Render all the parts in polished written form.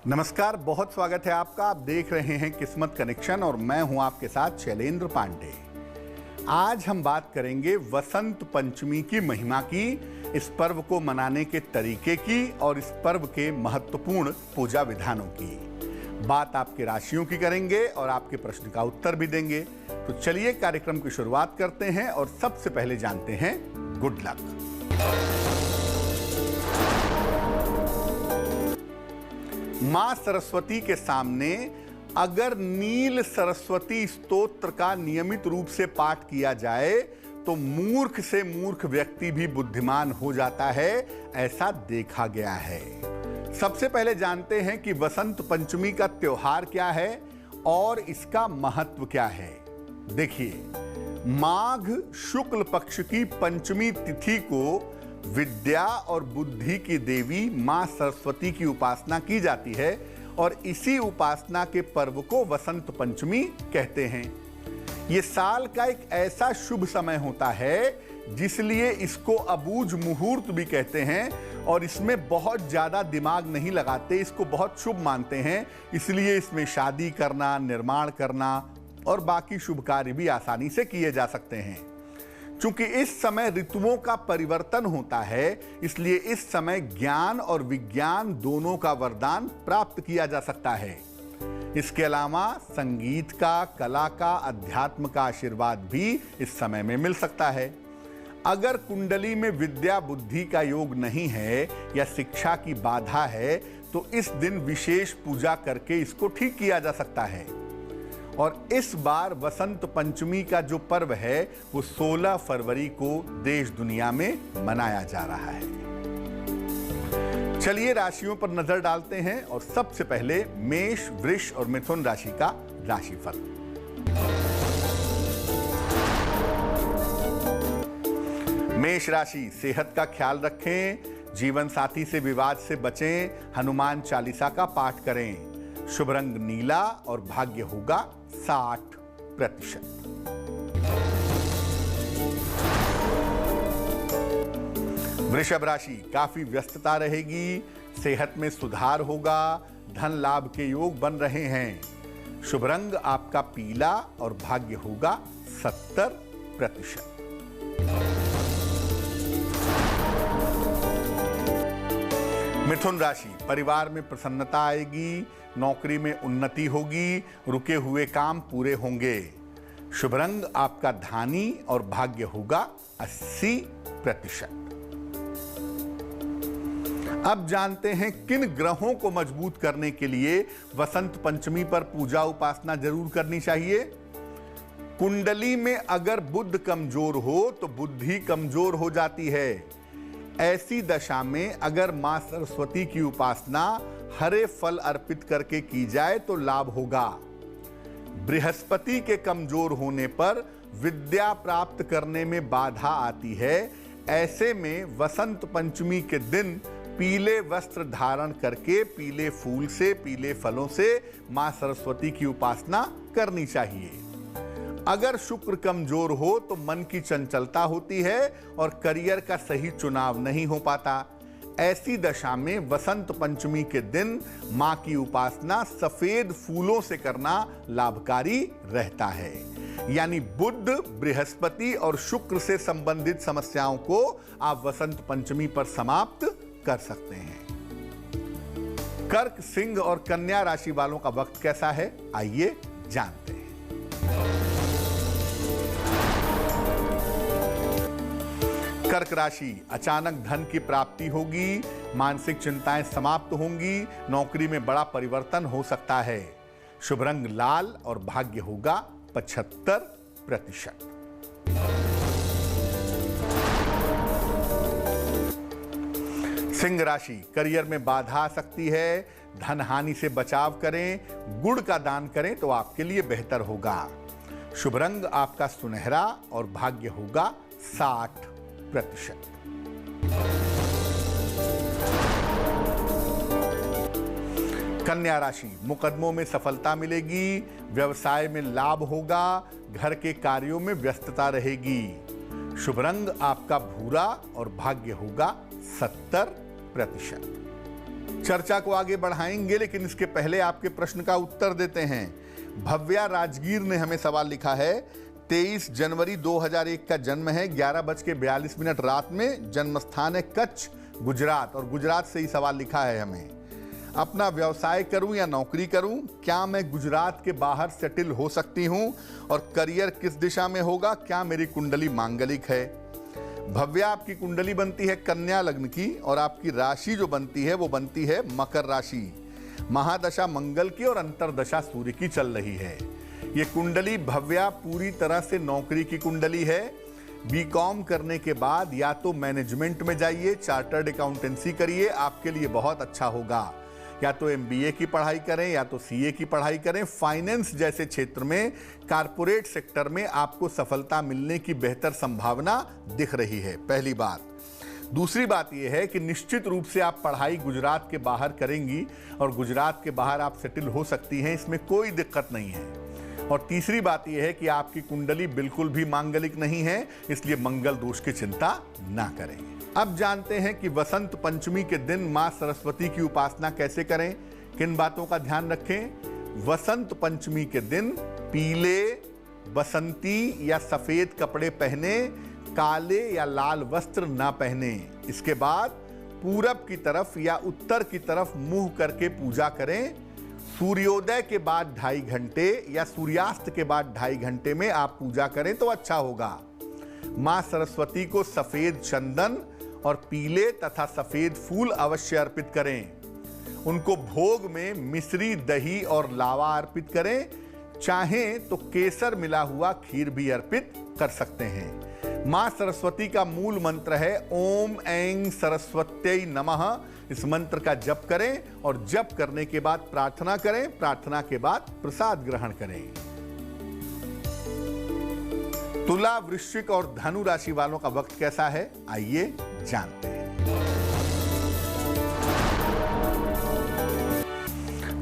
नमस्कार, बहुत स्वागत है आपका। आप देख रहे हैं किस्मत कनेक्शन और मैं हूं आपके साथ शैलेंद्र पांडे। आज हम बात करेंगे वसंत पंचमी की महिमा की, इस पर्व को मनाने के तरीके की और इस पर्व के महत्वपूर्ण पूजा विधानों की। बात आपके राशियों की करेंगे और आपके प्रश्न का उत्तर भी देंगे। तो चलिए कार्यक्रम की शुरुआत करते हैं और सबसे पहले जानते हैं गुड लक। मां सरस्वती के सामने अगर नील सरस्वती स्तोत्र का नियमित रूप से पाठ किया जाए तो मूर्ख से मूर्ख व्यक्ति भी बुद्धिमान हो जाता है, ऐसा देखा गया है। सबसे पहले जानते हैं कि वसंत पंचमी का त्योहार क्या है और इसका महत्व क्या है। देखिए, माघ शुक्ल पक्ष की पंचमी तिथि को विद्या और बुद्धि की देवी मां सरस्वती की उपासना की जाती है और इसी उपासना के पर्व को वसंत पंचमी कहते हैं। ये साल का एक ऐसा शुभ समय होता है जिसलिए इसको अबूझ मुहूर्त भी कहते हैं और इसमें बहुत ज्यादा दिमाग नहीं लगाते, इसको बहुत शुभ मानते हैं। इसलिए इसमें शादी करना, निर्माण करना और बाकी शुभ कार्य भी आसानी से किए जा सकते हैं। चूंकि इस समय ऋतुओं का परिवर्तन होता है, इसलिए इस समय ज्ञान और विज्ञान दोनों का वरदान प्राप्त किया जा सकता है। इसके अलावा संगीत का, कला का, अध्यात्म का आशीर्वाद भी इस समय में मिल सकता है। अगर कुंडली में विद्या बुद्धि का योग नहीं है या शिक्षा की बाधा है तो इस दिन विशेष पूजा करके इसको ठीक किया जा सकता है। और इस बार वसंत पंचमी का जो पर्व है वो 16 फरवरी को देश दुनिया में मनाया जा रहा है। चलिए राशियों पर नजर डालते हैं और सबसे पहले मेष, वृष और मिथुन राशि का राशिफल। मेष राशि, सेहत का ख्याल रखें, जीवन साथी से विवाद से बचें, हनुमान चालीसा का पाठ करें। शुभ रंग नीला और भाग्य होगा 60%। वृषभ राशि, काफी व्यस्तता रहेगी, सेहत में सुधार होगा, धन लाभ के योग बन रहे हैं। शुभ रंग आपका पीला और भाग्य होगा 70%। मिथुन राशि, परिवार में प्रसन्नता आएगी, नौकरी में उन्नति होगी, रुके हुए काम पूरे होंगे। शुभ रंग आपका धानी और भाग्य होगा 80%। अब जानते हैं किन ग्रहों को मजबूत करने के लिए वसंत पंचमी पर पूजा उपासना जरूर करनी चाहिए। कुंडली में अगर बुध कमजोर हो तो बुद्धि कमजोर हो जाती है। ऐसी दशा में अगर मां सरस्वती की उपासना हरे फल अर्पित करके की जाए तो लाभ होगा। बृहस्पति के कमजोर होने पर विद्या प्राप्त करने में बाधा आती है। ऐसे में वसंत पंचमी के दिन पीले वस्त्र धारण करके पीले फूल से, पीले फलों से मां सरस्वती की उपासना करनी चाहिए। अगर शुक्र कमजोर हो तो मन की चंचलता होती है और करियर का सही चुनाव नहीं हो पाता। ऐसी दशा में वसंत पंचमी के दिन मां की उपासना सफेद फूलों से करना लाभकारी रहता है। यानी बुध, बृहस्पति और शुक्र से संबंधित समस्याओं को आप वसंत पंचमी पर समाप्त कर सकते हैं। कर्क, सिंह और कन्या राशि वालों का वक्त कैसा है, आइए जानते हैं। कर्क राशि, अचानक धन की प्राप्ति होगी, मानसिक चिंताएं समाप्त होंगी, नौकरी में बड़ा परिवर्तन हो सकता है। शुभ रंग लाल और भाग्य होगा 75%। सिंह राशि, करियर में बाधा आ सकती है, धन हानि से बचाव करें, गुड़ का दान करें तो आपके लिए बेहतर होगा। शुभ रंग आपका सुनहरा और भाग्य होगा 60%। कन्या राशि, मुकदमों में सफलता मिलेगी, व्यवसाय में लाभ होगा, घर के कार्यों में व्यस्तता रहेगी। शुभ रंग आपका भूरा और भाग्य होगा 70%। चर्चा को आगे बढ़ाएंगे, लेकिन इसके पहले आपके प्रश्न का उत्तर देते हैं। भव्या राजगीर ने हमें सवाल लिखा है, 23 जनवरी 2001 का जन्म है, 11:42 रात में, जन्म स्थान है कच्छ, गुजरात, और गुजरात से ही सवाल लिखा है हमें। अपना व्यवसाय करूं या नौकरी करूं, क्या मैं गुजरात के बाहर सेटल हो सकती हूं, और करियर किस दिशा में होगा, क्या मेरी कुंडली मांगलिक है। भव्या, आपकी कुंडली बनती है कन्या लग्न की, और आपकी राशि जो बनती है वो बनती है मकर राशि। महादशा मंगल की और अंतरदशा सूर्य की चल रही है। ये कुंडली भव्या पूरी तरह से नौकरी की कुंडली है। बीकॉम करने के बाद या तो मैनेजमेंट में जाइए, चार्टर्ड अकाउंटेंसी करिए, आपके लिए बहुत अच्छा होगा। या तो एमबीए की पढ़ाई करें या तो सीए की पढ़ाई करें। फाइनेंस जैसे क्षेत्र में, कारपोरेट सेक्टर में आपको सफलता मिलने की बेहतर संभावना दिख रही है, पहली बात। दूसरी बात यह है कि निश्चित रूप से आप पढ़ाई गुजरात के बाहर करेंगी और गुजरात के बाहर आप सेटल हो सकती हैं, इसमें कोई दिक्कत नहीं है। और तीसरी बात यह है कि आपकी कुंडली बिल्कुल भी मांगलिक नहीं है, इसलिए मंगल दोष की चिंता ना करें। अब जानते हैं कि वसंत पंचमी के दिन मां सरस्वती की उपासना कैसे करें, किन बातों का ध्यान रखें। वसंत पंचमी के दिन पीले, बसंती या सफेद कपड़े पहने, काले या लाल वस्त्र ना पहने। इसके बाद पूरब की तरफ या उत्तर की तरफ मुंह करके पूजा करें। सूर्योदय के बाद 2.5 घंटे या सूर्यास्त के बाद 2.5 घंटे में आप पूजा करें तो अच्छा होगा। मां सरस्वती को सफेद चंदन और पीले तथा सफेद फूल अवश्य अर्पित करें। उनको भोग में मिश्री, दही और लावा अर्पित करें। चाहें तो केसर मिला हुआ खीर भी अर्पित कर सकते हैं। मां सरस्वती का मूल मंत्र है ओम ऐं सरस्वत्यै नमः। इस मंत्र का जप करें और जप करने के बाद प्रार्थना करें। प्रार्थना के बाद प्रसाद ग्रहण करें। तुला, वृश्चिक और धनु राशि वालों का वक्त कैसा है, आइए जानते हैं।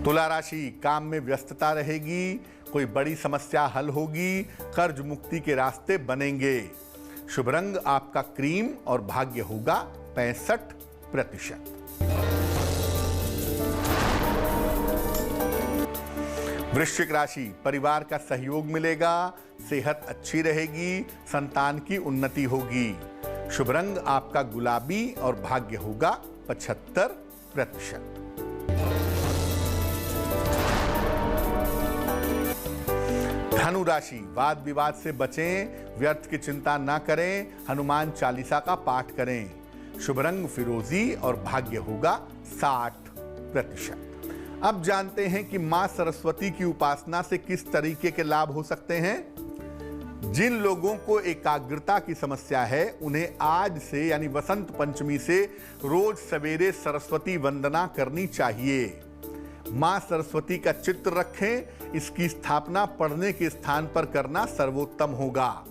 तुला राशि, काम में व्यस्तता रहेगी, कोई बड़ी समस्या हल होगी, कर्ज मुक्ति के रास्ते बनेंगे। शुभ रंग आपका क्रीम और भाग्य होगा 65%। वृश्चिक राशि, परिवार का सहयोग मिलेगा, सेहत अच्छी रहेगी, संतान की उन्नति होगी। शुभ रंग आपका गुलाबी और भाग्य होगा 75%। धनु राशि, वाद विवाद से बचें, व्यर्थ की चिंता ना करें, हनुमान चालीसा का पाठ करें। शुभ रंग फिरोजी और भाग्य होगा 60%। अब जानते हैं कि मां सरस्वती की उपासना से किस तरीके के लाभ हो सकते हैं। जिन लोगों को एकाग्रता की समस्या है, उन्हें आज से यानी वसंत पंचमी से रोज सवेरे सरस्वती वंदना करनी चाहिए। मां सरस्वती का चित्र रखें, इसकी स्थापना पढ़ने के स्थान पर करना सर्वोत्तम होगा।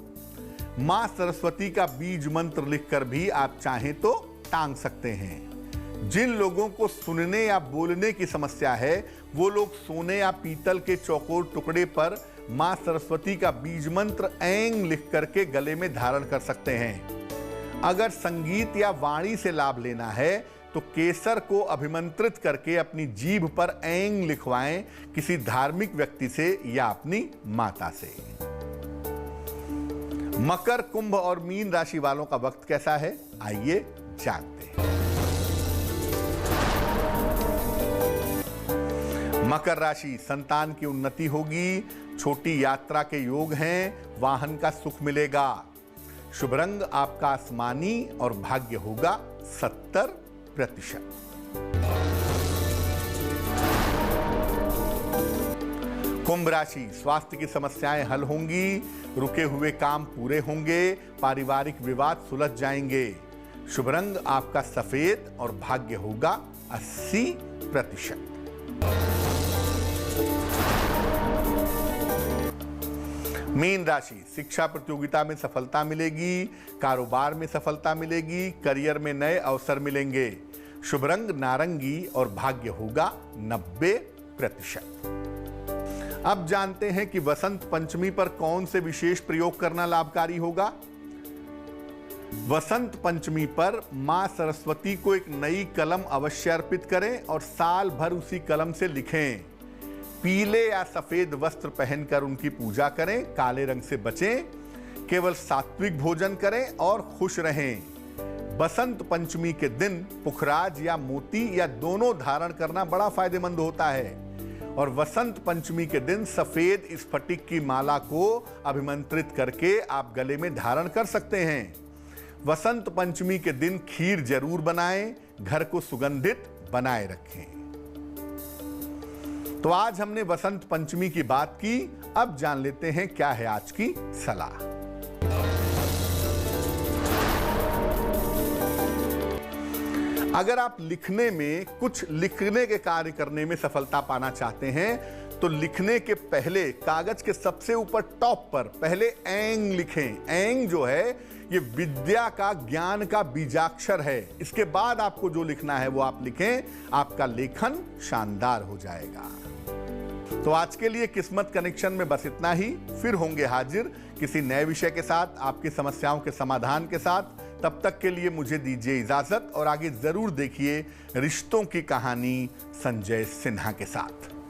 मां सरस्वती का बीज मंत्र लिखकर भी आप चाहें तो टांग सकते हैं। जिन लोगों को सुनने या बोलने की समस्या है, वो लोग सोने या पीतल के चौकोर टुकड़े पर मां सरस्वती का बीज मंत्र ऐं लिख करके गले में धारण कर सकते हैं। अगर संगीत या वाणी से लाभ लेना है तो केसर को अभिमंत्रित करके अपनी जीभ पर ऐं लिखवाएं, किसी धार्मिक व्यक्ति से या अपनी माता से। मकर, कुंभ और मीन राशि वालों का वक्त कैसा है, आइए जानते हैं। मकर राशि, संतान की उन्नति होगी, छोटी यात्रा के योग हैं, वाहन का सुख मिलेगा। शुभ रंग आपका आसमानी और भाग्य होगा 70%। कुंभ राशि, स्वास्थ्य की समस्याएं हल होंगी, रुके हुए काम पूरे होंगे, पारिवारिक विवाद सुलझ जाएंगे। शुभ रंग आपका सफेद और भाग्य होगा 80%। मीन राशि, शिक्षा प्रतियोगिता में सफलता मिलेगी, कारोबार में सफलता मिलेगी, करियर में नए अवसर मिलेंगे। शुभ रंग नारंगी और भाग्य होगा 90%। अब जानते हैं कि वसंत पंचमी पर कौन से विशेष प्रयोग करना लाभकारी होगा। वसंत पंचमी पर मां सरस्वती को एक नई कलम अवश्य अर्पित करें और साल भर उसी कलम से लिखें। पीले या सफेद वस्त्र पहनकर उनकी पूजा करें, काले रंग से बचें, केवल सात्विक भोजन करें और खुश रहें। बसंत पंचमी के दिन पुखराज या मोती या दोनों धारण करना बड़ा फायदेमंद होता है और वसंत पंचमी के दिन सफेद स्फटिक की माला को अभिमंत्रित करके आप गले में धारण कर सकते हैं। वसंत पंचमी के दिन खीर जरूर बनाएं, घर को सुगंधित बनाए रखें। तो आज हमने वसंत पंचमी की बात की, अब जान लेते हैं क्या है आज की सलाह। अगर आप लिखने में कुछ लिखने के कार्य करने में सफलता पाना चाहते हैं तो लिखने के पहले कागज के सबसे ऊपर टॉप पर पहले ऐंग लिखें। ऐंग जो है ये विद्या का, ज्ञान का बीजाक्षर है। इसके बाद आपको जो लिखना है वो आप लिखें, आपका लेखन शानदार हो जाएगा। तो आज के लिए किस्मत कनेक्शन में बस इतना ही। फिर होंगे हाजिर किसी नए विषय के साथ, आपकी समस्याओं के समाधान के साथ। तब तक के लिए मुझे दीजिए इजाजत और आगे जरूर देखिए रिश्तों की कहानी संजय सिन्हा के साथ।